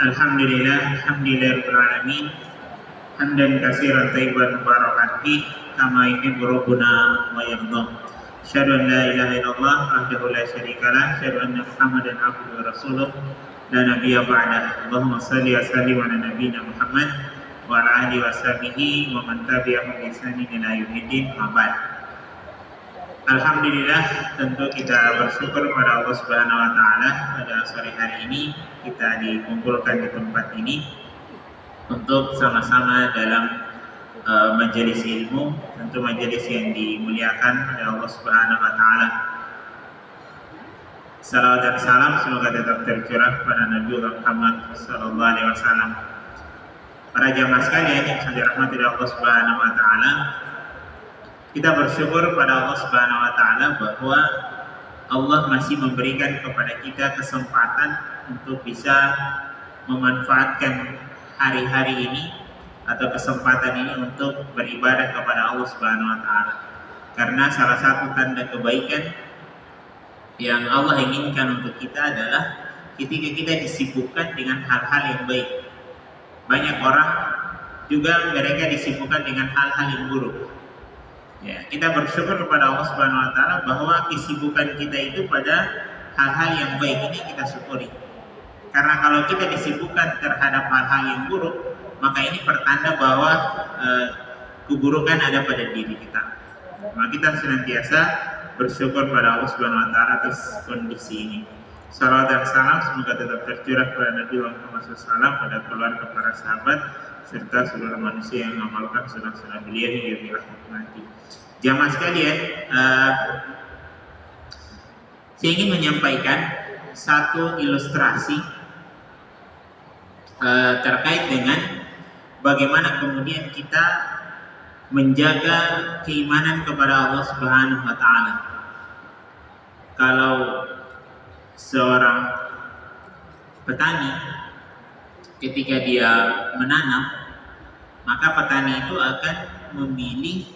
Alhamdulillah, alhamdulillahirabbil alamin. Hamdan katsiran thayyiban mubarakan fi kama yuhibbu rabbuna wa yarda. Asyhadu an la ilaha illallah wahdahu la syarikalah, asyhadu anna Muhammadan abduhu wa rasuluh la nabiyya ba'dah. Allahumma shalli wa sallim ala nabiyyina Muhammad wa ala alihi wa sahbihi wa man tabi'ahum bi ihsanin ila yaumiddin. Alhamdulillah, tentu kita bersyukur pada Allah Subhanahu wa taala pada sore hari ini kita dikumpulkan di tempat ini untuk sama-sama dalam majelis ilmu, tentu majelis yang dimuliakan oleh Allah Subhanahu wa taala. Salawat dan salam semoga tetap tercurah pada Nabi Muhammad sallallahu alaihi wasallam. Para jamaah sekalian yang dirahmati oleh Allah Subhanahu wa taala, kita bersyukur pada Allah Subhanahu wa taala bahwa Allah masih memberikan kepada kita kesempatan untuk bisa memanfaatkan hari-hari ini atau kesempatan ini untuk beribadah kepada Allah Subhanahu wa taala. Karena salah satu tanda kebaikan yang Allah inginkan untuk kita adalah ketika kita disibukkan dengan hal-hal yang baik. Banyak orang juga mereka disibukkan dengan hal-hal yang buruk. Ya, kita bersyukur kepada Allah Subhanahu wa taala bahwa kesibukan kita itu pada hal-hal yang baik ini kita syukuri. Karena kalau kita disibukkan terhadap hal-hal yang buruk, maka ini pertanda bahwa keburukan ada pada diri kita. Maka kita senantiasa bersyukur pada Allah Subhanahu wa taala atas kondisi ini. Salawat dan salam semoga tetap tercurah kepada Nabi Muhammad SAW, pada keluarga, para sahabat, serta seluruh manusia yang mengamalkan sunnah-sunnah beliau hingga di akhir nanti. Jamaah sekalian, saya ingin menyampaikan satu ilustrasi terkait dengan bagaimana kemudian kita menjaga keimanan kepada Allah Subhanahu wa taala. Kalau seorang petani ketika dia menanam, maka petani itu akan memilih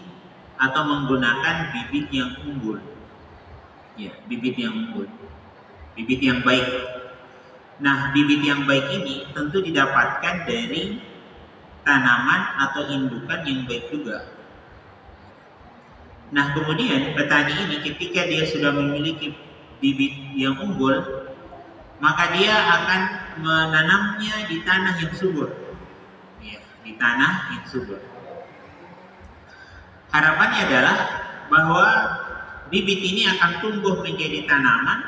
atau menggunakan bibit yang unggul. Ya, bibit yang unggul. Bibit yang baik. Nah, bibit yang baik ini tentu didapatkan dari tanaman atau indukan yang baik juga. Nah, kemudian petani ini ketika dia sudah memiliki bibit yang unggul, maka dia akan menanamnya di tanah yang subur. Ya, di tanah yang subur. Harapannya adalah bahwa bibit ini akan tumbuh menjadi tanaman,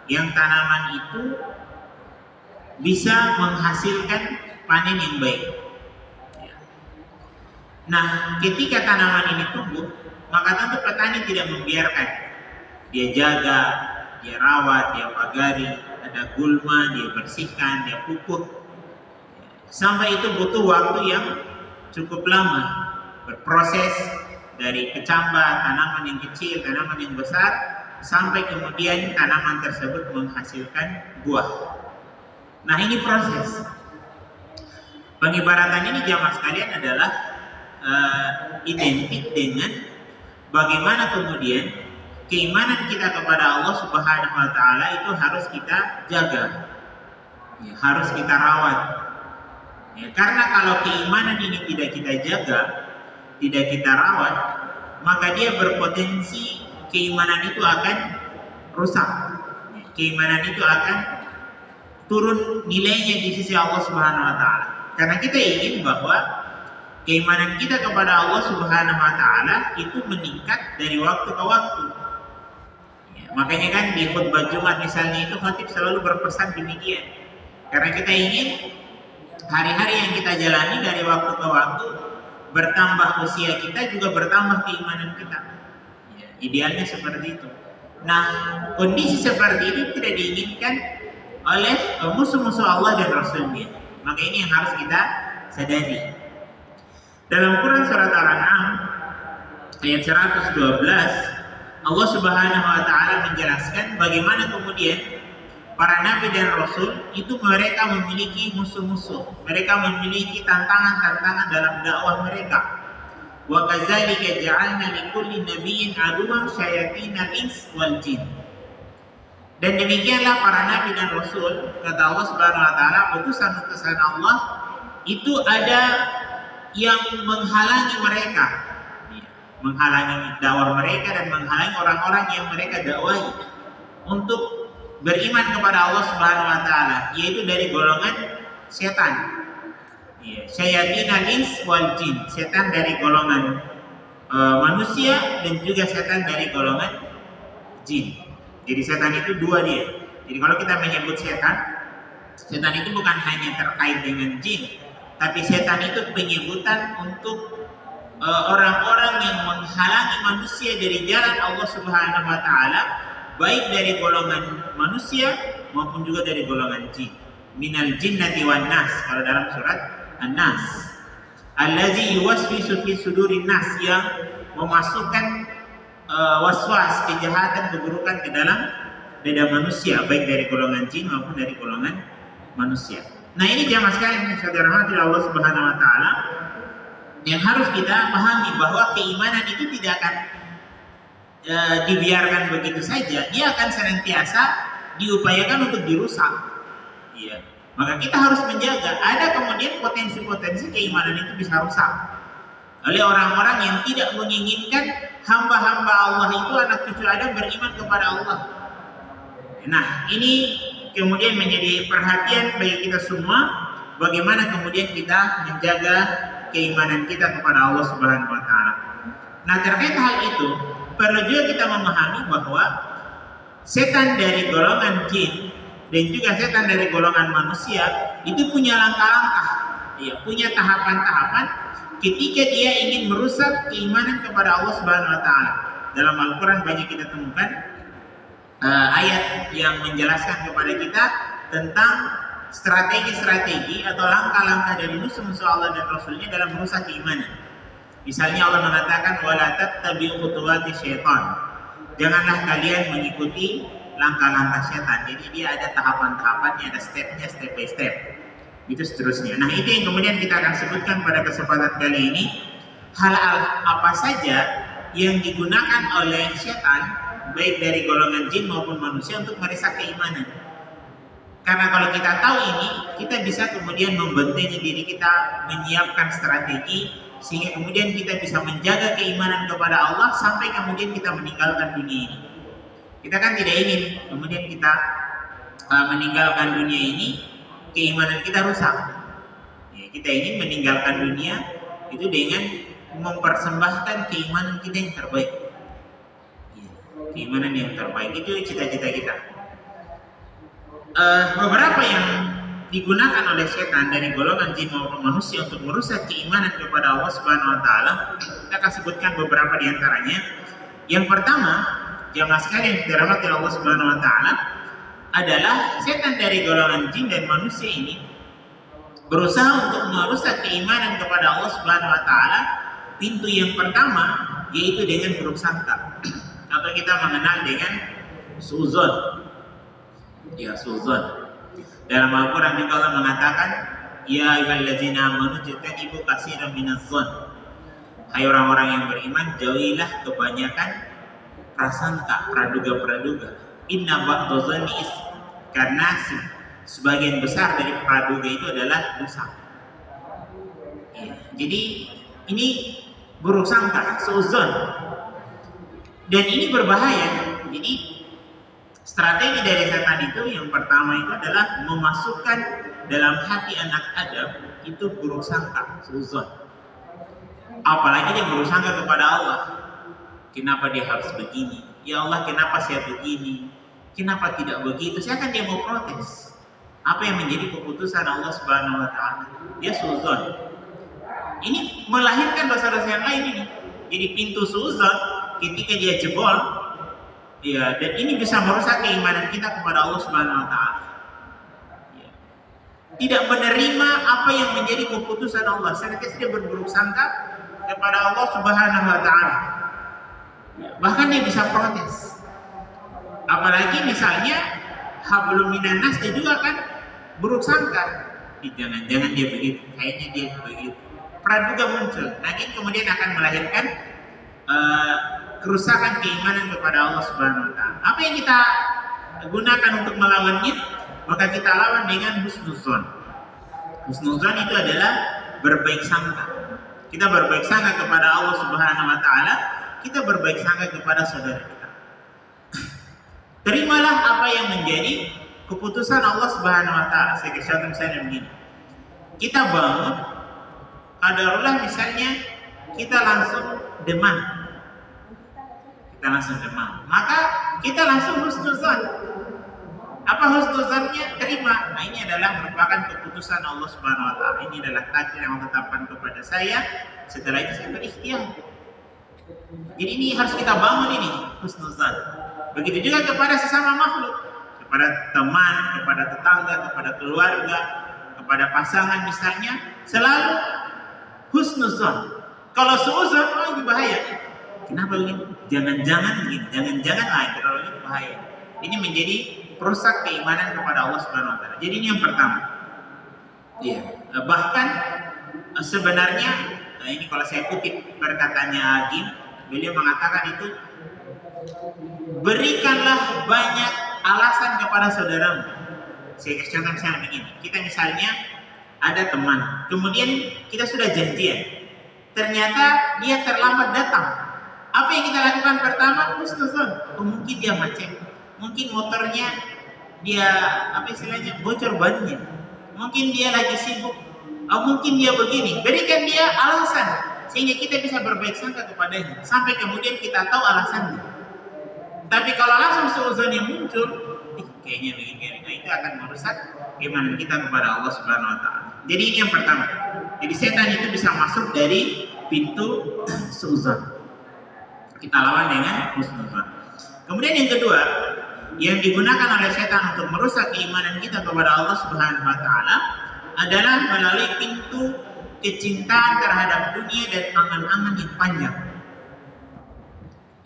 yang tanaman itu bisa menghasilkan panen yang baik. Nah, ketika tanaman ini tumbuh, maka tentu petani tidak membiarkan. Dia jaga, dia rawat, dia pagari, ada gulma, dia bersihkan, dia pupuk. Sampai itu butuh waktu yang cukup lama, berproses dari kecambah tanaman yang kecil, tanaman yang besar, sampai kemudian tanaman tersebut menghasilkan buah. Nah, ini proses. Pengibaratan ini jamaah sekalian adalah identik dengan bagaimana kemudian keimanan kita kepada Allah Subhanahu wa taala itu harus kita jaga. Ya, harus kita rawat. Ya, karena kalau keimanan ini tidak kita jaga, tidak kita rawat, maka dia berpotensi keimanan itu akan rusak. Keimanan itu akan turun nilainya di sisi Allah Subhanahu wa taala. Karena kita ingin bahwa keimanan kita kepada Allah Subhanahu wa taala itu meningkat dari waktu ke waktu. Ya, makanya kan di khutbah Jumat misalnya itu khatib selalu berpesan demikian. Karena kita ingin hari-hari yang kita jalani dari waktu ke waktu bertambah usia kita, juga bertambah keimanan kita. Ya, idealnya seperti itu. Nah, kondisi seperti itu tidak diinginkan oleh musuh-musuh Allah dan Rasulnya. Maka ini yang harus kita sadari. Dalam Quran surat Al-An'am ayat 112, Allah Subhanahu wa taala menjelaskan bagaimana kemudian para nabi dan rasul itu mereka memiliki musuh-musuh. Mereka memiliki tantangan-tantangan dalam dakwah mereka. Wa kadzalika ja'alna likulli nabiyyin aduwwan syayatinal ins wal jin. Dan demikianlah para nabi dan rasul, kata Allah Subhanahu wa taala, utusan-utusan Allah itu ada yang menghalangi mereka, menghalangi dakwah mereka dan menghalangi orang-orang yang mereka dakwai untuk beriman kepada Allah Subhanahu wa taala, yaitu dari golongan setan. Syayatin al-ins wal jin, setan dari golongan manusia dan juga setan dari golongan jin. Jadi setan itu dua dia. Jadi kalau kita menyebut setan, setan itu bukan hanya terkait dengan jin, tapi setan itu penyebutan untuk orang-orang yang menghalangi manusia dari jalan Allah Subhanahu wa taala, baik dari golongan manusia maupun juga dari golongan jin. Minal jinnati wan nas, kalau dalam surat An-Nas. Allazi yuwaswisu fi sudurin nas, yang memasukkan waswas, kejahatan, keburukan ke dalam dada manusia, baik dari golongan jin maupun dari golongan manusia. Nah, ini jamaah sekalian yang saya dirahmati Allah Subhanahu wa taala, yang harus kita pahami bahwa keimanan itu tidak akan dibiarkan begitu saja, dia akan senantiasa diupayakan untuk dirusak. Iya. Maka kita harus menjaga, ada kemudian potensi-potensi keimanan itu bisa rusak oleh orang-orang yang tidak menginginkan hamba-hamba Allah itu, anak cucu Adam, beriman kepada Allah. Nah, ini kemudian menjadi perhatian bagi kita semua, bagaimana kemudian kita menjaga keimanan kita kepada Allah Subhanahu wa taala. Nah, terkait hal itu, perlu juga kita memahami bahwa setan dari golongan jin dan juga setan dari golongan manusia itu punya langkah-langkah, ya, punya tahapan-tahapan ketika dia ingin merusak keimanan kepada Allah Subhanahu wa taala. Dalam Al-Qur'an banyak kita temukan ayat yang menjelaskan kepada kita tentang strategi-strategi atau langkah-langkah dari musuh-musuh Allah dan Rasulnya dalam merusak keimanan. Misalnya Allah mengatakan wala tattabi'u khutuwati syaitan. Janganlah kalian mengikuti langkah-langkah setan. Jadi dia ada tahapan-tahapannya, ada stepnya, step by step. Itu seterusnya. Nah, itu yang kemudian kita akan sebutkan pada kesempatan kali ini. Hal-hal apa saja yang digunakan oleh setan, baik dari golongan jin maupun manusia, untuk merusak keimanan. Karena kalau kita tahu ini, kita bisa kemudian membentengi diri kita, menyiapkan strategi, sehingga kemudian kita bisa menjaga keimanan kepada Allah sampai kemudian kita meninggalkan dunia ini. Kita kan tidak ingin kemudian kita meninggalkan dunia ini, keimanan kita rusak. Ya, kita ingin meninggalkan dunia itu dengan mempersembahkan keimanan kita yang terbaik. Ya, keimanan yang terbaik itu cita-cita kita. Beberapa yang digunakan oleh setan dari golongan jin maupun manusia untuk merusak keimanan kepada Allah Subhanahu wa taala, kita akan sebutkan beberapa di antaranya. Yang pertama, jamaah sekalian yang dirahmati Allah Subhanahu wa taala, adalah setan dari golongan jin dan manusia ini berusaha untuk merusak keimanan kepada Allah Subhanahu wa taala. Pintu yang pertama yaitu dengan buruk sangka, atau kita mengenal dengan suudzon. Ya, suudzon. Dalam Al-Qur'an juga Allah mengatakan, ya ayyuhallazina amanu tajtanibu katsiran minadh-dhon. Hai orang-orang yang beriman, jauhilah kebanyakan prasangka, praduga-praduga. Inna ba'dadh-dhonni ism, karena sebagian besar dari praduga itu adalah dosa. Ya, jadi ini buruk sangka, suudzon, dan ini berbahaya. Jadi strategi dari setan itu yang pertama itu adalah memasukkan dalam hati anak Adam itu buruk sangka, suudzon. Apalagi dia buruk sangka kepada Allah. Kenapa dia harus begini? Ya Allah, kenapa saya begini? Kenapa tidak begitu? Saya kan dia mau protes. Apa yang menjadi keputusan Allah Subhanahu wa taala? Dia suudzon. Ini melahirkan dosa-dosa yang lain ini. Jadi pintu suudzon ketika dia jebol, ya, dan ini bisa merusak keimanan kita kepada Allah Subhanahu wa taala. Ya. Tidak menerima apa yang menjadi keputusan Allah, senantiasa dia berburuk sangka kepada Allah Subhanahu wa taala. Ya. Bahkan dia bisa protes. Apalagi misalnya hablum minan nas, dia juga kan buruk sangka. Jangan-jangan dia begitu, kayaknya dia begitu. Praduga muncul. Nah, ini kemudian akan melahirkan kerusakan keimanan kepada Allah Subhanahu wa taala. Apa yang kita gunakan untuk melawannya, maka kita lawan dengan husnuzon. Husnuzon itu adalah berbaik sangka. Kita berbaik sangka kepada Allah Subhanahu wa taala, kita berbaik sangka kepada saudara kita. Terimalah apa yang menjadi keputusan Allah Subhanahu wa taala. Saya kasih contoh misalnya begini. Kita bangun, kadarullah misalnya kita langsung demam. Maka kita langsung husnuzon. Apa husnuzonnya? Terima. Nah, ini adalah merupakan keputusan Allah Subhanahu wa taala. Ini adalah takdir yang Allah tetapkan kepada saya. Setelah itu saya berikhtiar. Jadi ini harus kita bangun ini, husnuzon. Begitu juga kepada sesama makhluk, kepada teman, kepada tetangga, kepada keluarga, kepada pasangan misalnya, selalu husnuzon. Kalau suuzon, oh ini bahaya. Kenapa begini? Jangan-jangan begini, jangan-jangan terlalu ini bahaya. Ini menjadi perusak keimanan kepada Allah Subhanahu wa taala. Jadi ini yang pertama. Iya. Bahkan sebenarnya ini kalau saya kutip perkataannya Agim, beliau mengatakan itu, berikanlah banyak alasan kepada saudaramu. Saya kasih contoh misalnya begini. Kita misalnya ada teman, kemudian kita sudah janjian, ternyata dia terlambat datang. Apa yang kita lakukan pertama? Husnuzon. Oh, mungkin dia macet, mungkin motornya dia istilahnya bocor bannya, mungkin dia lagi sibuk, mungkin dia begini. Berikan dia alasan sehingga kita bisa berbaik sangka kepadanya sampai kemudian kita tahu alasannya. Tapi kalau langsung suuzon yang muncul, kayaknya begini, nah itu akan merusak iman kita kepada Allah Subhanahu wa taala. Jadi ini yang pertama. Jadi setan itu bisa masuk dari pintu suuzon. Kita lawan dengan husnuzon. Kemudian yang kedua, yang digunakan oleh setan untuk merusak keimanan kita kepada Allah Subhanahu wa taala adalah melalui pintu kecintaan terhadap dunia dan angan-angan yang panjang.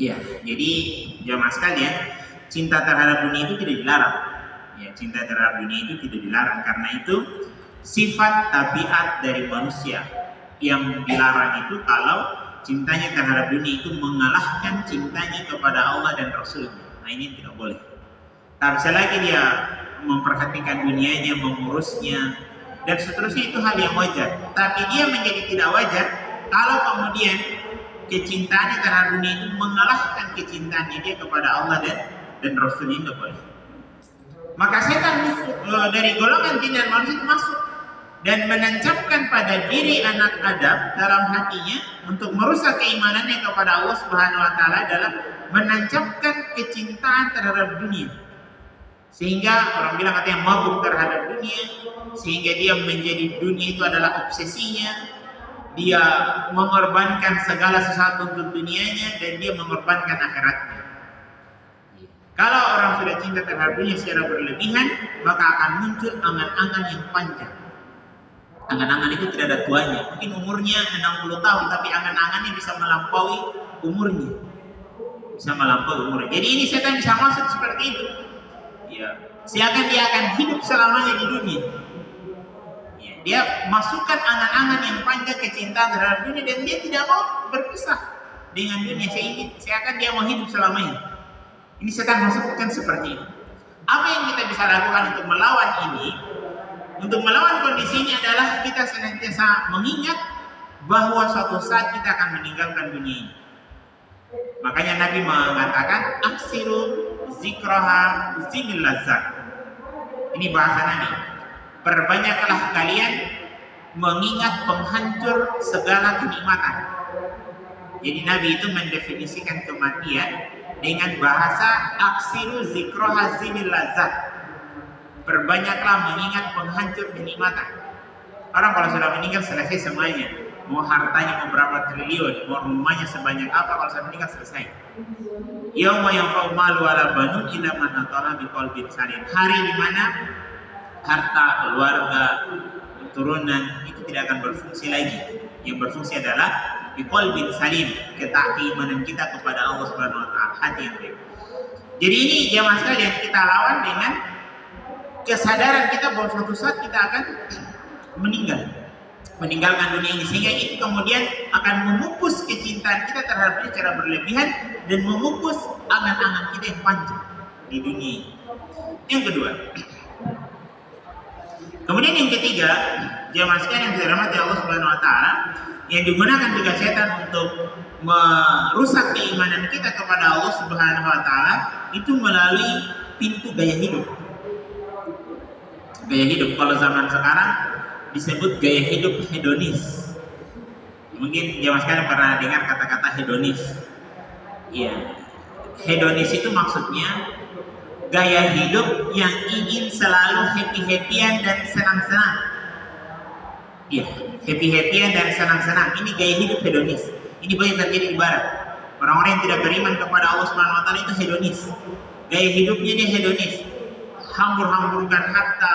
Ya, jadi jamaah sekalian, cinta terhadap dunia itu tidak dilarang. Ya, cinta terhadap dunia itu tidak dilarang karena itu sifat tabiat dari manusia. Yang dilarang itu kalau cintanya terhadap dunia itu mengalahkan cintanya kepada Allah dan Rasulnya. Nah, ini tidak boleh. Tapi selagi dia memperhatikan dunianya, mengurusnya, dan seterusnya, itu hal yang wajar. Tapi dia menjadi tidak wajar kalau kemudian kecintaannya terhadap dunia itu mengalahkan kecintaannya dia kepada Allah dan Rasulnya. Tidak boleh. Maka setan dari golongan jin dan manusia itu masuk dan menancapkan pada diri anak Adam dalam hatinya untuk merusak keimanannya kepada Allah Subhanahu wa taala adalah menancapkan kecintaan terhadap dunia. Sehingga orang bilang katanya mabuk terhadap dunia, sehingga dia menjadi dunia itu adalah obsesinya. Dia mengorbankan segala sesuatu untuk dunianya dan dia mengorbankan akhiratnya. Kalau orang sudah cinta terhadap dunia secara berlebihan, maka akan muncul angan-angan yang panjang. Angan-angan itu tidak ada tuanya. Mungkin umurnya 60 tahun, tapi angan-angannya bisa melampaui umurnya. Jadi ini setan bisa masuk seperti itu. Ya, seakan dia akan hidup selamanya di dunia. Ya, dia masukkan angan-angan yang panjang kecintaan terhadap dunia dan dia tidak mau berpisah dengan dunia. Seakan dia mau hidup selamanya. Ini setan masukkan seperti itu. Apa yang kita bisa lakukan untuk melawan ini? Untuk melawan kondisi ini adalah kita senantiasa mengingat bahwa suatu saat kita akan meninggalkan dunia ini. Makanya Nabi mengatakan aksiru zikraha zimil lazat. Ini bahasa Nabi. Perbanyaklah kalian mengingat penghancur segala kenikmatan. Jadi Nabi itu mendefinisikan kematian dengan bahasa aksiru zikraha zimil lazat. Perbanyaklah mengingat penghancur kenikmatan. Orang kalau sudah meninggal selesai semuanya. Mau hartanya mau berapa triliun, mau rumahnya sebanyak apa, kalau sudah meninggal selesai. Yauma yanfa'u malu wala banun illa man atalla biqalbin salim. Hari di mana harta, keluarga, keturunan itu tidak akan berfungsi lagi. Yang berfungsi adalah biqalbin salim, keimanan kita kepada Allah Subhanahu wa taala, hati yang baik. Jadi ini jamaah sekalian, kita lawan dengan kesadaran kita bahwa suatu saat kita akan meninggalkan dunia ini, sehingga itu kemudian akan memupus kecintaan kita terhadap dia secara berlebihan dan memupus angan-angan kita yang panjang di dunia ini. Yang kedua. Kemudian yang ketiga, jamaah sekalian yang dirahmati Allah Subhanahu wa taala, yang digunakan juga setan untuk merusak keimanan kita kepada Allah Subhanahu wa taala itu melalui pintu gaya hidup. Gaya hidup kalau zaman sekarang disebut gaya hidup hedonis. Mungkin jamaah sekalian pernah dengar kata-kata hedonis. Iya. Hedonis itu maksudnya gaya hidup yang ingin selalu happy-happyan dan senang-senang. Iya, happy-happyan dan senang-senang. Ini gaya hidup hedonis. Ini banyak terjadi di barat. Orang-orang yang tidak beriman kepada Allah Subhanahu wa taala itu hedonis. Gaya hidupnya dia hedonis. Hambur-hamburkan harta,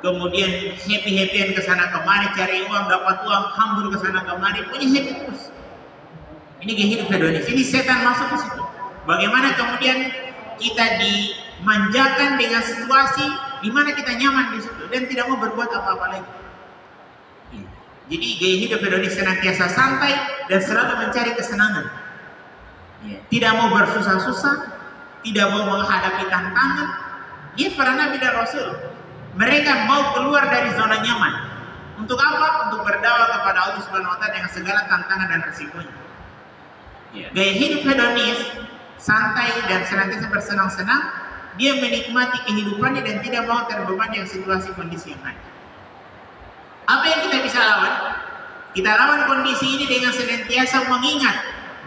kemudian happy-happyan ke sana kemari, cari uang, dapat uang, hambur ke sana kemari, punya happy terus. Ini gaya hidup hedonis. Ini setan masuk ke situ. Bagaimana kemudian kita dimanjakan dengan situasi di mana kita nyaman di situ dan tidak mau berbuat apa-apa lagi. Jadi gaya hidup hedonis senantiasa santai dan selalu mencari kesenangan. Tidak mau bersusah-susah, tidak mau menghadapi tantangan. Dia para nabi dan rasul. Mereka mau keluar dari zona nyaman. Untuk apa? Untuk berdakwah kepada Allah Subhanahu wa taala dengan segala tantangan dan risikonya. Gaya hidup hedonis santai dan senantiasa bersenang-senang, dia menikmati kehidupannya dan tidak mau terbebani dengan situasi kondisi yang ada. Apa yang kita bisa lawan? Kita lawan kondisi ini dengan senantiasa mengingat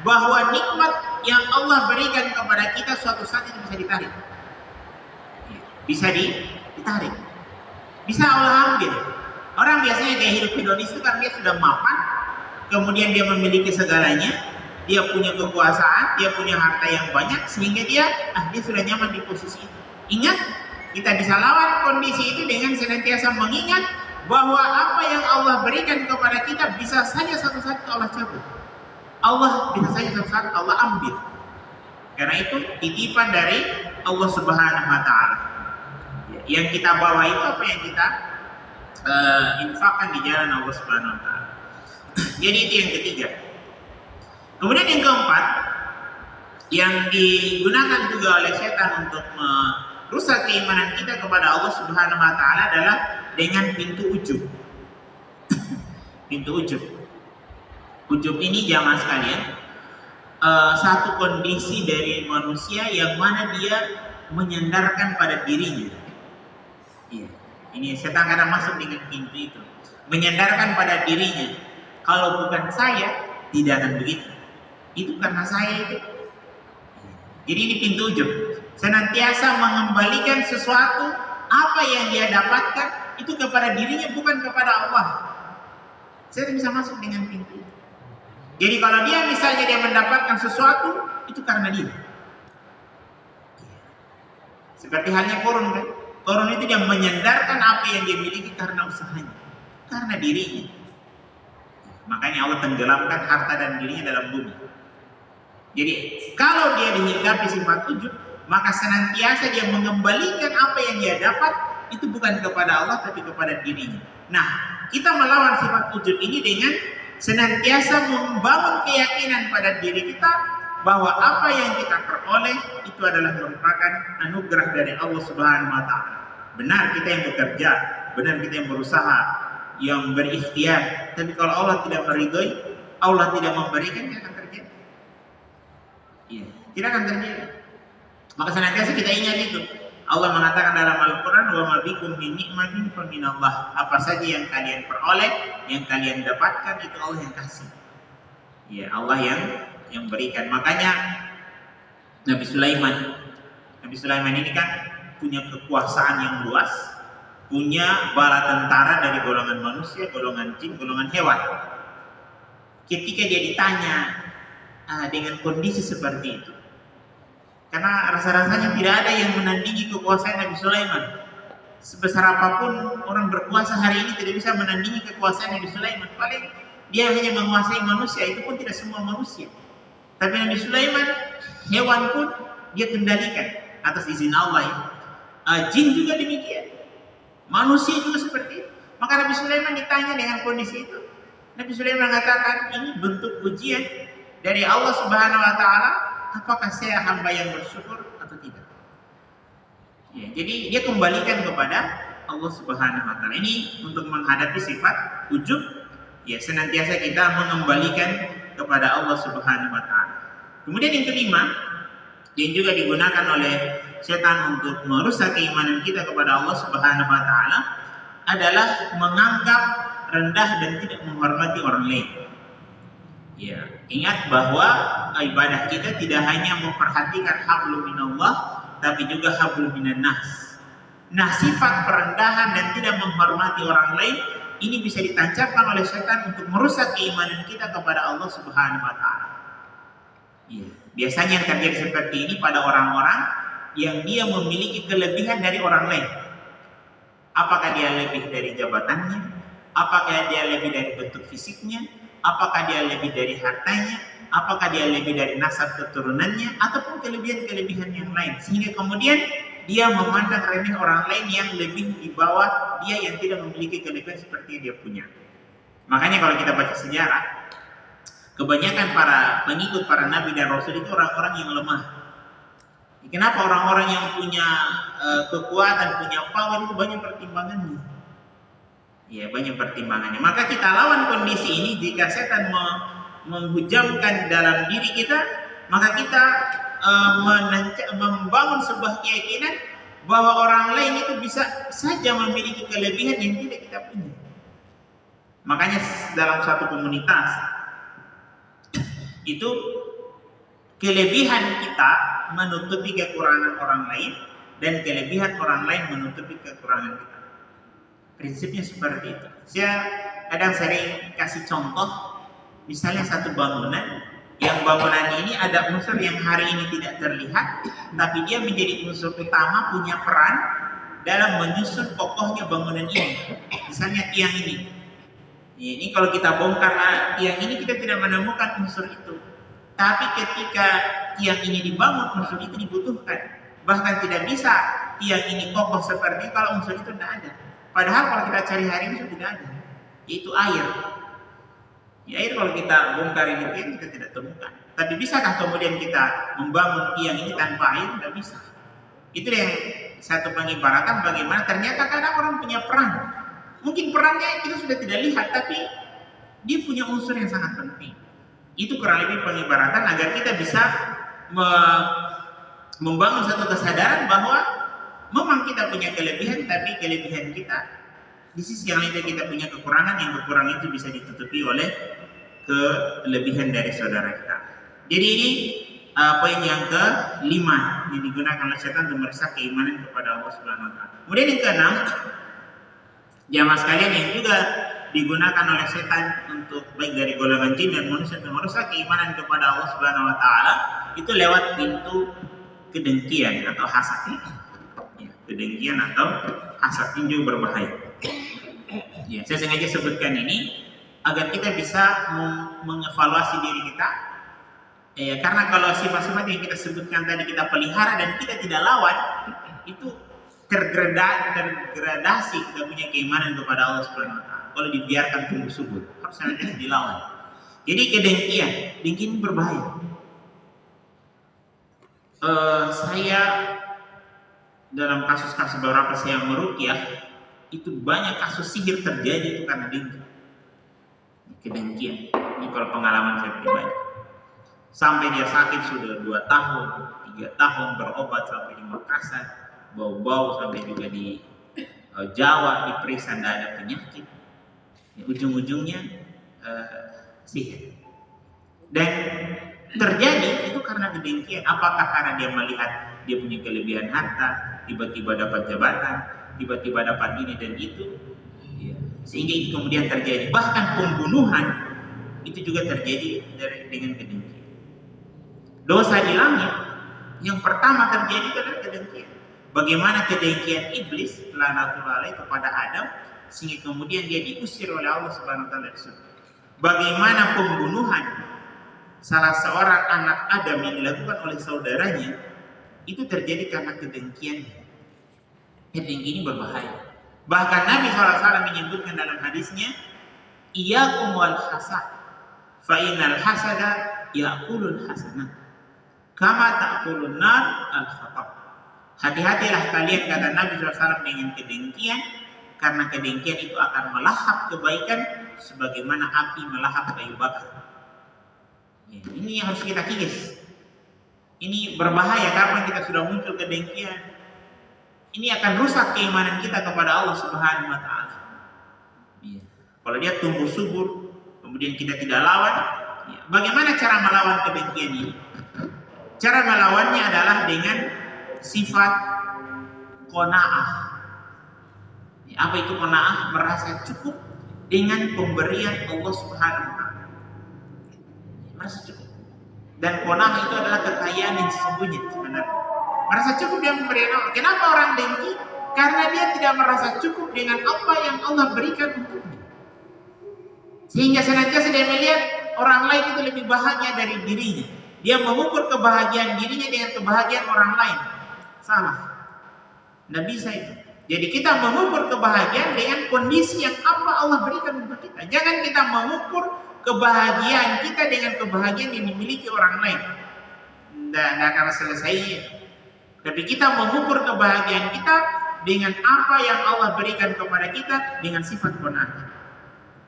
bahwa nikmat yang Allah berikan kepada kita suatu saat itu bisa ditarik. Bisa ditarik. Bisa Allah ambil. Orang biasanya gaya hidup hedonis itu kan dia sudah mapan, kemudian dia memiliki segalanya. Dia punya kekuasaan, dia punya harta yang banyak, sehingga dia sudah nyaman di posisi itu. Ingat, kita bisa lawan kondisi itu dengan senantiasa mengingat bahwa apa yang Allah berikan kepada kita bisa saja suatu saat Allah cabut. Allah bisa saja suatu saat Allah ambil. Karena itu titipan dari Allah Subhanahu wa taala. Yang kita bawa itu apa yang kita infakkan di jalan Allah Subhanahu wa taala. Jadi itu yang ketiga. Kemudian yang keempat, yang digunakan juga oleh setan untuk merusak keimanan kita kepada Allah Subhanahu wa taala adalah dengan pintu ujub. Pintu ujub. Ujub ini jamaah sekalian, satu kondisi dari manusia yang mana dia menyandarkan pada dirinya. Iya. Ini setan kadang masuk dengan pintu itu. Menyandarkan pada dirinya. Kalau bukan saya, tidak akan begitu. Itu karena saya itu. Jadi ini pintu ujub. Senantiasa mengembalikan sesuatu apa yang dia dapatkan itu kepada dirinya, bukan kepada Allah. Saya bisa masuk dengan pintu itu. Jadi kalau dia misalnya dia mendapatkan sesuatu itu karena dia. Seperti halnya Korun kan. Korun itu dia menyandarkan apa yang dia miliki karena usahanya, karena dirinya. Makanya Allah tenggelamkan harta dan dirinya dalam bumi. Jadi kalau dia dihinggapi sifat ujub, maka senantiasa dia mengembalikan apa yang dia dapat itu bukan kepada Allah tapi kepada dirinya. Nah, kita melawan sifat ujub ini dengan senantiasa membangun keyakinan pada diri kita bahwa apa yang kita peroleh itu adalah merupakan anugerah dari Allah Subhanahu wa taala. Benar kita yang bekerja, benar kita yang berusaha, yang berikhtiar, tapi kalau Allah tidak meridhoi, Allah tidak memberikan, tidak akan terjadi. Iya, tidak akan terjadi. Maka senantiasa kita ingat itu. Allah mengatakan dalam Al-Quran, wa ma bikum min ni'matin fa minallah. Apa saja yang kalian peroleh, yang kalian dapatkan itu Allah yang kasih. Ya, Allah yang berikan. Makanya Nabi Sulaiman ini kan punya kekuasaan yang luas, punya bala tentara dari golongan manusia, golongan jin, golongan hewan. Ketika dia ditanya dengan kondisi seperti itu, karena rasa-rasanya tidak ada yang menandingi kekuasaan Nabi Sulaiman. Sebesar apapun orang berkuasa hari ini tidak bisa menandingi kekuasaan Nabi Sulaiman. Paling dia hanya menguasai manusia, itu pun tidak semua manusia. Tapi Nabi Sulaiman, hewan pun dia kendalikan atas izin Allah ya. Jin juga demikian, manusia juga seperti itu. Maka Nabi Sulaiman ditanya dengan kondisi itu, Nabi Sulaiman mengatakan ini bentuk ujian dari Allah Subhanahu wa taala, apakah saya hamba yang bersyukur atau tidak? Ya, jadi dia kembalikan kepada Allah Subhanahu wa taala. Ini untuk menghadapi sifat ujub, ya senantiasa kita mengembalikan kepada Allah Subhanahu wa taala. Kemudian yang kelima, yang juga digunakan oleh setan untuk merusak keimanan kita kepada Allah Subhanahu wa taala adalah menganggap rendah dan tidak menghormati orang lain. Ya, ingat bahwa ibadah kita tidak hanya memperhatikan hablum minallah, tapi juga hablum minan nas. Nah, sifat perendahan dan tidak menghormati orang lain ini bisa ditancapkan oleh setan untuk merusak keimanan kita kepada Allah Subhanahu wa taala. Ya, biasanya yang terjadi seperti ini pada orang-orang yang dia memiliki kelebihan dari orang lain. Apakah dia lebih dari jabatannya? Apakah dia lebih dari bentuk fisiknya? Apakah dia lebih dari hartanya? Apakah dia lebih dari nasab keturunannya? Ataupun kelebihan-kelebihan yang lain. Sehingga kemudian dia memandang remeh orang lain yang lebih di bawah dia yang tidak memiliki kelebihan seperti yang dia punya. Makanya kalau kita baca sejarah, kebanyakan para pengikut para nabi dan rasul itu orang-orang yang lemah. Kenapa orang-orang yang punya kekuatan, punya power itu banyak pertimbangannya? Ya, banyak pertimbangannya. Maka kita lawan kondisi ini. Jika setan menghujamkan dalam diri kita, maka kita membangun sebuah keyakinan bahwa orang lain itu bisa saja memiliki kelebihan yang tidak kita punya. Makanya dalam satu komunitas itu kelebihan kita menutupi kekurangan orang lain dan kelebihan orang lain menutupi kekurangan kita. Prinsipnya seperti itu. Saya kadang sering kasih contoh, misalnya satu bangunan, yang bangunan ini ada unsur yang hari ini tidak terlihat, tapi dia menjadi unsur utama, punya peran dalam menyusun kokohnya bangunan ini. Misalnya tiang ini. Ini kalau kita bongkar tiang ini, kita tidak menemukan unsur itu. Tapi ketika tiang ini dibangun, unsur itu dibutuhkan. Bahkan tidak bisa tiang ini kokoh seperti kalau unsur itu tidak ada. Padahal kalau kita cari hari ini sudah tidak ada, yaitu air. Ya, air kalau kita bongkar ini tiang kita tidak temukan. Tapi bisakah kemudian kita membangun tiang ini tanpa air? Tidak bisa. Itu yang satu pengibaratan bagaimana ternyata kadang orang punya peran. Mungkin perannya kita sudah tidak lihat, tapi dia punya unsur yang sangat penting. Itu kurang lebih pengibaratan agar kita bisa membangun satu kesadaran bahwa memang kita punya kelebihan, tapi kelebihan kita di sisi yang lain kita punya kekurangan, yang kekurangan itu bisa ditutupi oleh kelebihan dari saudara kita. Jadi ini poin yang kelima yang digunakan oleh setan untuk merusak keimanan kepada Allah Subhanahu wa taala. Kemudian yang keenam, jamaah sekalian, yang juga digunakan oleh setan untuk baik dari golongan jin dan manusia untuk merusak keimanan kepada Allah Subhanahu wa taala itu lewat pintu kedengkian atau hasad. Ya, kedengkian atau hasad ini juga berbahaya. Ya, saya sengaja sebutkan ini agar kita bisa mengevaluasi diri kita. Ya, karena kalau sifat-sifat yang kita sebutkan tadi kita pelihara dan kita tidak lawan, itu tergradasi kita punya keimanan kepada Allah Subhanahu wa taala. Kalau dibiarkan tumbuh subur, harus senantiasa dilawan. Jadi kedengkian, dengki ini berbahaya. Saya dalam kasus-kasus beberapa saya meruqyah, itu banyak kasus sihir terjadi itu karena dengki. Kedengkian. Ini kalau pengalaman saya pribadi. Sampai dia sakit sudah 2 tahun, 3 tahun berobat sampai di Makassar, bau-bau sampai juga di Jawa diperiksa tidak ada penyakit. Ujung-ujungnya sihir. Dan terjadi itu karena kedengkian. Apakah karena dia melihat dia punya kelebihan harta, tiba-tiba dapat jabatan, tiba-tiba dapat ini dan itu, ya. Sehingga itu kemudian terjadi. Bahkan pembunuhan itu juga terjadi dengan kedengkian. Dosa di langit yang pertama terjadi adalah kedengkian. Bagaimana kedengkian iblis laknatullah alaih kepada Adam sehingga kemudian dia diusir oleh Allah Subhanahu wa taala dari surga. Bagaimana pembunuhan salah seorang anak Adam yang dilakukan oleh saudaranya itu terjadi karena kedengkiannya. Kedengki ini berbahaya. Bahkan Nabi SAW menyebutkan dalam hadisnya, iyyakum wal hasad, fa innal hasada ya'kulul hasanah, kama ta'kulun nar al-khatab. Hati-hatilah kalian, kata Nabi SAW, dengan kedengkian, karena kedengkian itu akan melahap kebaikan sebagaimana api melahap kayu bakar. Ya, ini yang harus kita kikis. Ini berbahaya karena kita sudah muncul kedengkian. Ini akan rusak keimanan kita kepada Allah Subhanahu wa taala. Ya. Kalau dia tumbuh subur, kemudian kita tidak lawan, ya. Bagaimana cara melawan kedengkian ini? Cara melawannya adalah dengan sifat qanaah. Ya, apa itu qanaah? Merasa cukup dengan pemberian Allah Subhanahu wa taala. Merasa cukup. Dan qanaah itu adalah kekayaan yang sesungguhnya sebenarnya. Merasa cukup dengan pemberian Allah. Kenapa orang dengki? Karena dia tidak merasa cukup dengan apa yang Allah berikan untuknya. Sehingga senantiasa dia melihat orang lain itu lebih bahagia dari dirinya. Dia mengukur kebahagiaan dirinya dengan kebahagiaan orang lain. Salah. Nggak bisa itu. Jadi kita mengukur kebahagiaan dengan kondisi yang apa Allah berikan untuk kita. Jangan kita mengukur kebahagiaan kita dengan kebahagiaan yang dimiliki orang lain. Nggak akan selesai. Tapi kita mengukur kebahagiaan kita dengan apa yang Allah berikan kepada kita dengan sifat qanaah.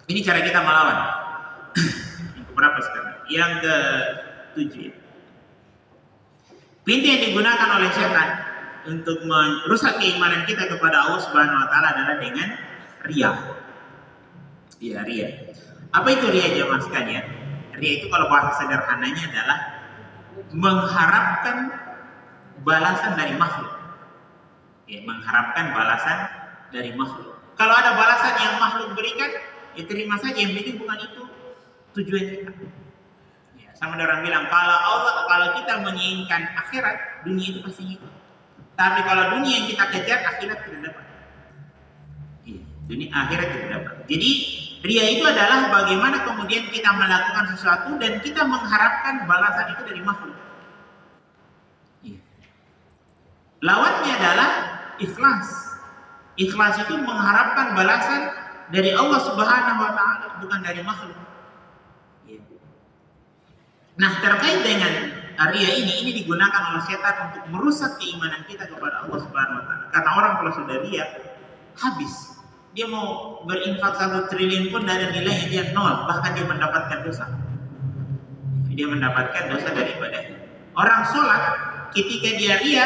Ini cara kita melawan. Yang keberapa sekarang? Yang ke-7. Pintu yang digunakan oleh setan untuk merusak keimanan kita kepada Allah Subhanahu wa taala adalah dengan riya. Iya, riya. Apa itu riya, jemaah sekalian? Riya itu kalau bahasa sederhananya adalah mengharapkan balasan dari makhluk. Ya, mengharapkan balasan dari makhluk. Kalau ada balasan yang makhluk berikan, ya terima saja, yang penting bukan itu tujuan kita. Ya, sama orang bilang, kalau kita menginginkan akhirat, dunia itu pasti ikut. Tapi kalau dunia yang kita kejar, akhirat tidak dapat. Ya, dunia akhirat tidak dapat. Jadi riya itu adalah bagaimana kemudian kita melakukan sesuatu dan kita mengharapkan balasan itu dari makhluk. Ya. Lawannya adalah ikhlas. Ikhlas itu mengharapkan balasan dari Allah Subhanahu wa taala, bukan dari makhluk. Ya. Nah, terkait dengan riya ini digunakan oleh setan untuk merusak keimanan kita kepada Allah Subhanahu wa taala. Karena orang kalau sudah riya, habis. Dia mau berinfak 1 triliun pun dari nilainya dia 0, bahkan dia mendapatkan dosa. Dia mendapatkan dosa daripada orang sholat, ketika dia riya,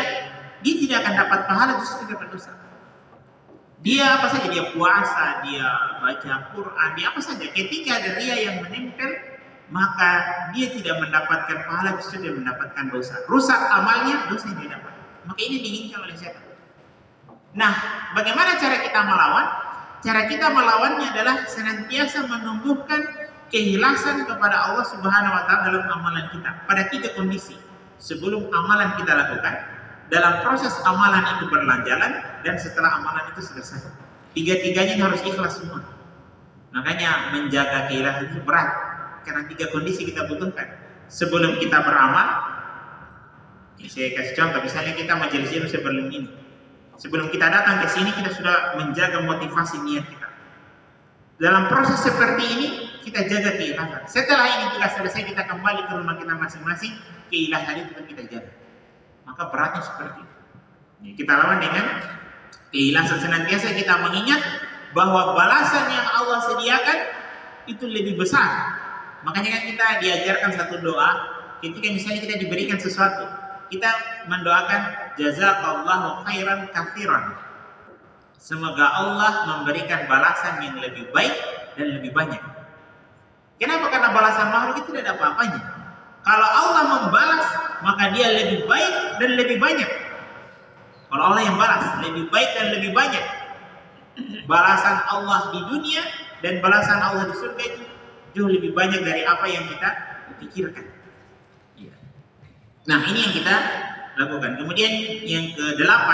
dia tidak akan dapat pahala, justru dapat dosa. Dia apa saja, dia puasa, dia baca Quran, dia apa saja, ketika ada riya yang menempel, maka dia tidak mendapatkan pahala, justru dia mendapatkan dosa. Rusak amalnya, dosa yang dia dapat. Maka ini diinginkan oleh setan. Nah, bagaimana cara kita melawan? Cara kita melawannya adalah senantiasa menumbuhkan keikhlasan kepada Allah Subhanahu wa taala dalam amalan kita. Pada 3 kondisi. Sebelum amalan kita lakukan, dalam proses amalan itu berjalan, dan setelah amalan itu selesai. 3-tiganya harus ikhlas semua. Makanya menjaga keikhlasan itu berat. Karena 3 kondisi kita butuhkan. Sebelum kita beramal, saya kasih contoh, misalnya kita majelis ilmu sebelum ini. Sebelum kita datang ke sini, kita sudah menjaga motivasi niat kita. Dalam proses seperti ini, kita jaga keikhlasan. Setelah ini kita selesai, kita kembali ke rumah kita masing-masing, keikhlasan itu kita jaga. Maka beratnya seperti itu. Kita lawan dengan keikhlasan. Senantiasa kita mengingat bahwa balasan yang Allah sediakan itu lebih besar. Makanya kan kita diajarkan satu doa ketika misalnya kita diberikan sesuatu, kita mendoakan jazakallahu khairan katsiran. Semoga Allah memberikan balasan yang lebih baik dan lebih banyak. Kenapa? Karena balasan makhluk itu tidak ada apa-apanya. Kalau Allah membalas, maka dia lebih baik dan lebih banyak. Kalau Allah yang balas, lebih baik dan lebih banyak. Balasan Allah di dunia dan balasan Allah di surga itu jauh lebih banyak dari apa yang kita pikirkan. Nah, ini yang kita lakukan. Kemudian yang ke-8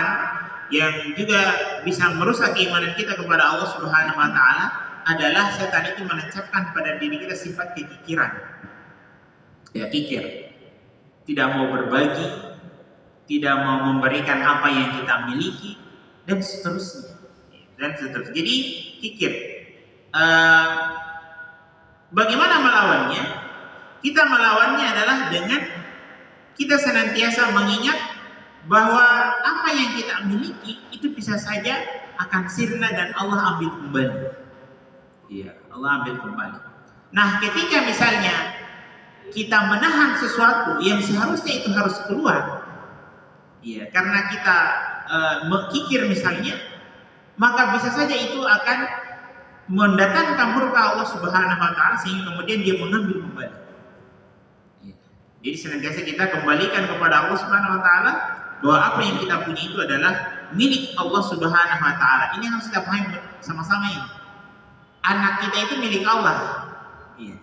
yang juga bisa merusak keimanan kita kepada Allah Subhanahu wa taala adalah setan itu menancapkan pada diri kita sifat kekikiran. Ya, kikir. Tidak mau berbagi, tidak mau memberikan apa yang kita miliki, dan seterusnya. Jadi kikir. Bagaimana melawannya? Kita melawannya adalah dengan kita senantiasa mengingat bahwa apa yang kita miliki itu bisa saja akan sirna dan Allah ambil kembali. Iya, Allah ambil kembali. Nah, ketika misalnya kita menahan sesuatu yang seharusnya itu harus keluar, iya, karena kita mengkikir misalnya, maka bisa saja itu akan mendatangkan murka Allah Subhanahu wa taala sehingga kemudian dia mengambil kembali. Jadi senantiasa kita kembalikan kepada Allah Subhanahu wa taala bahwa apa yang kita punya itu adalah milik Allah Subhanahu wa taala. Ini harus kita pahami sama-sama ini. Anak kita itu milik Allah. Iya.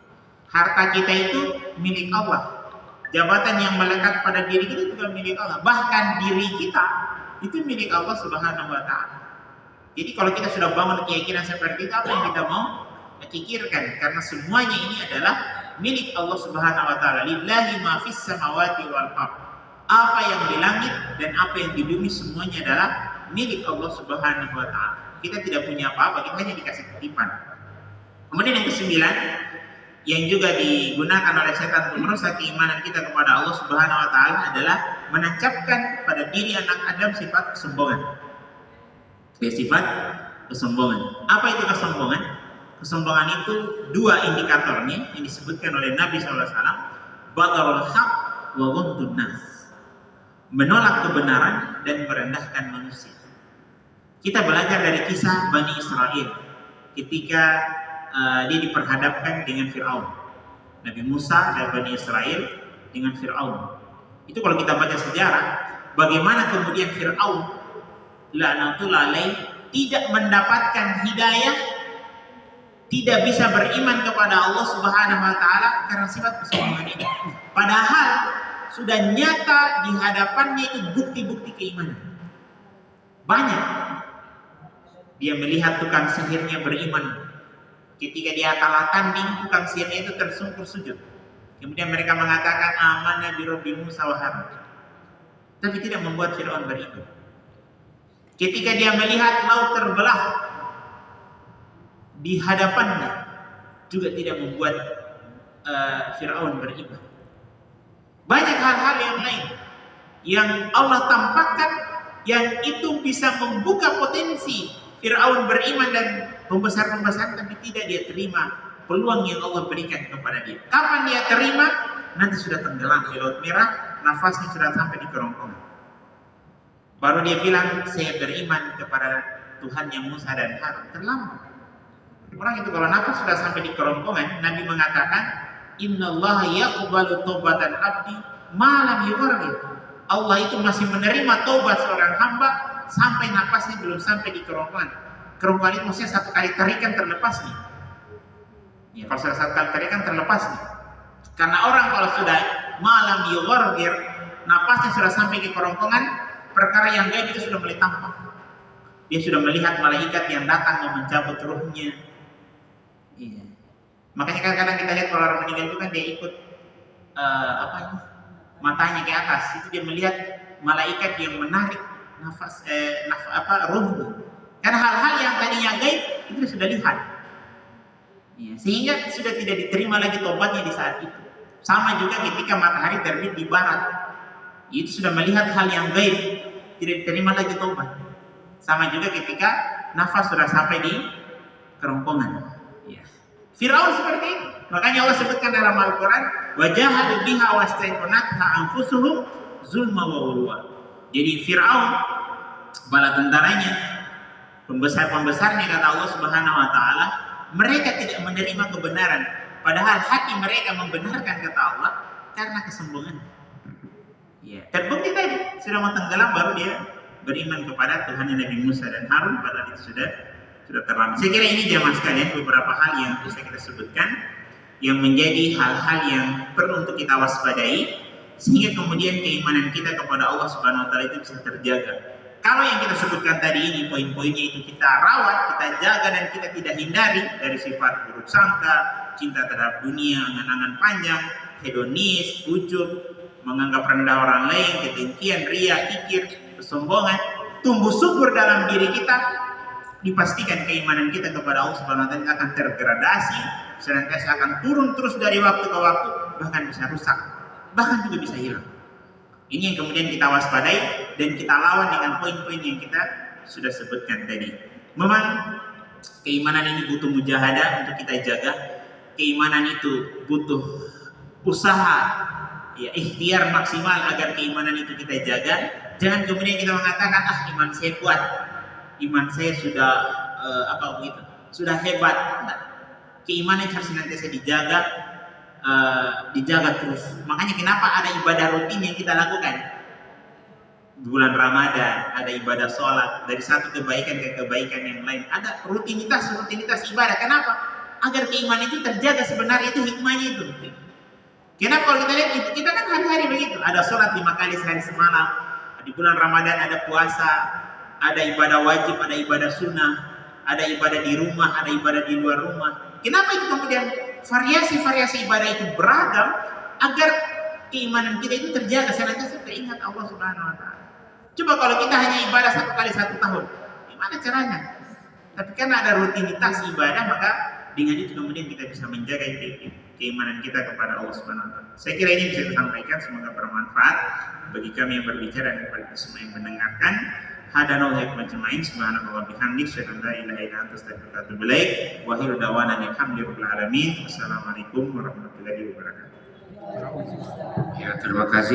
Harta kita itu milik Allah. Jabatan yang melekat pada diri kita juga milik Allah. Bahkan diri kita itu milik Allah Subhanahu wa taala. Jadi kalau kita sudah bangun keyakinan seperti itu, apa yang kita mau pikirkan? Karena semuanya ini adalah milik Allah Subhanahu wa taala. Lillahi ma fis samawati wal ardh. Apa yang di langit dan apa yang di bumi semuanya adalah milik Allah Subhanahu wa taala. Kita tidak punya apa-apa, kita hanya dikasih titipan. Kemudian yang kesembilan, yang juga digunakan oleh setan untuk merusak keimanan kita kepada Allah Subhanahu wa taala adalah menancapkan pada diri anak Adam sifat kesombongan. Sifat kesombongan. Apa itu kesombongan? Kesombongan itu dua indikatornya yang disebutkan oleh Nabi SAW. Batarul haq wa ghamdun nas. Menolak kebenaran dan merendahkan manusia. Kita belajar dari kisah Bani Israel ketika dia diperhadapkan dengan Fir'aun. Nabi Musa dan Bani Israel dengan Fir'aun. Itu kalau kita baca sejarah, bagaimana kemudian Fir'aun la'natullah alaih tidak mendapatkan hidayah, tidak bisa beriman kepada Allah Subhanahu wa taala karena sifat kesombongan ini. Padahal sudah nyata di hadapannya itu bukti-bukti keimanan. Banyak. Dia melihat tukang sihirnya beriman. Ketika dia kalah tanding, tukang sihirnya itu tersungkur sujud. Kemudian mereka mengatakan amanna bi rabbi Musa wa Harun. Tapi tidak membuat Fir'aun beriman. Ketika dia melihat laut terbelah di hadapannya, juga tidak membuat Fir'aun beriman. Banyak hal-hal yang lain yang Allah tampakkan yang itu bisa membuka potensi Fir'aun beriman dan pembesar-pembesar, tapi tidak dia terima peluang yang Allah berikan kepada dia. Kapan dia terima? Nanti sudah tenggelam di Laut Merah, nafasnya sudah sampai di kerongkongan. Baru dia bilang, saya beriman kepada Tuhan yang Musa dan Harun. Terlambat. Orang itu kalau nafas sudah sampai di kerongkongan, Nabi mengatakan, Innallaha yaqbalu taubatan abdi ma lam yughargir. Allah itu masih menerima taubat seorang hamba sampai nafasnya belum sampai di kerongkongan. Kerongkongan itu maksudnya satu kali tarikan terlepas nih. Ya, kalau sudah satu kali tarikan terlepas nih. Karena orang kalau sudah ma lam yughargir, nafasnya sudah sampai di kerongkongan, perkara yang gaib itu sudah mulai tampak. Dia sudah melihat malaikat yang datang mau mencabut ruhnya. Iya. Makanya kadang-kadang kita lihat kalau orang meninggal itu kan dia ikut matanya ke atas. Itu dia melihat malaikat yang menarik nafas ruhnya. Karena hal-hal yang tadinya gaib itu sudah lihat. Iya. Sehingga sudah tidak diterima lagi tobatnya di saat itu. Sama juga ketika matahari terbit di barat. Itu sudah melihat hal yang gaib, tidak diterima lagi tobat. Sama juga ketika nafas sudah sampai di kerongkongan. Ya. Fir'aun seperti itu. Makanya Allah sebutkan dalam Al-Quran, wajahadu biha wastaiqanatha anfusuhum zulma wa ulwa. Jadi Fir'aun, bala tentaranya, pembesar-pembesarnya kata Allah Subhanahu wa taala, mereka tidak menerima kebenaran, padahal hati mereka membenarkan kata Allah karena kesombongan. Ya, terbukti tadi sudah mau tenggelam baru dia beriman kepada Tuhan Nabi Musa dan Harun, padahal itu sudah terlambat. Saya kira ini jamaah sekalian beberapa hal yang bisa kita sebutkan yang menjadi hal-hal yang perlu untuk kita waspadai sehingga kemudian keimanan kita kepada Allah Subhanahu wa taala itu bisa terjaga. Kalau yang kita sebutkan tadi ini poin-poinnya itu kita rawat, kita jaga dan kita tidak hindari dari sifat buruk sangka, cinta terhadap dunia, angan-angan panjang, hedonis, ujub, menganggap rendah orang lain, kedengkian, ria, kikir, kesombongan, tumbuh subur dalam diri kita, dipastikan keimanan kita kepada Allah Subhanahu wa taala akan tergradasi, senantiasa akan turun terus dari waktu ke waktu, bahkan bisa rusak, bahkan juga bisa hilang. Ini yang kemudian kita waspadai dan kita lawan dengan poin-poin yang kita sudah sebutkan tadi. Memang keimanan ini butuh mujahadah untuk kita jaga. Keimanan itu butuh usaha, ya, ikhtiar maksimal agar keimanan itu kita jaga. Jangan kemudian kita mengatakan, iman saya kuat, iman saya sudah sudah hebat. Nah, keimanan harus senantiasa dijaga, dijaga terus. Makanya kenapa ada ibadah rutin yang kita lakukan? Bulan Ramadan ada ibadah sholat, dari satu kebaikan ke kebaikan yang lain, ada rutinitas ibadah. Kenapa? Agar keimanan itu terjaga. Sebenarnya itu hikmahnya itu. Kenapa? Kalau kita lihat itu, kita kan hari-hari begitu, ada sholat 5 kali sehari semalam, di bulan Ramadan ada puasa, ada ibadah wajib, ada ibadah sunnah, ada ibadah di rumah, ada ibadah di luar rumah. Kenapa itu kemudian variasi ibadah itu beragam agar keimanan kita itu terjaga, senantiasa teringat Allah Subhanahu wa taala. Coba kalau kita hanya ibadah 1 kali 1 tahun, gimana caranya? Tapi karena ada rutinitas ibadah, maka dengan itu kemudian kita bisa menjaga keimanan kita kepada Allah Subhanahu wa taala. Saya kira ini bisa disampaikan, semoga bermanfaat bagi kami yang berbicara dan bagi semua yang mendengarkan. Hadanallahu ajma'in, subhanallahi bihamdihi, asyhadu an la ilaha illa anta, astaghfiruka wa atubu ilaik. Wa akhiru da'wana alhamdulillahi alamin. Wassalamualaikum warahmatullahi wabarakatuh. Ya, terima kasih.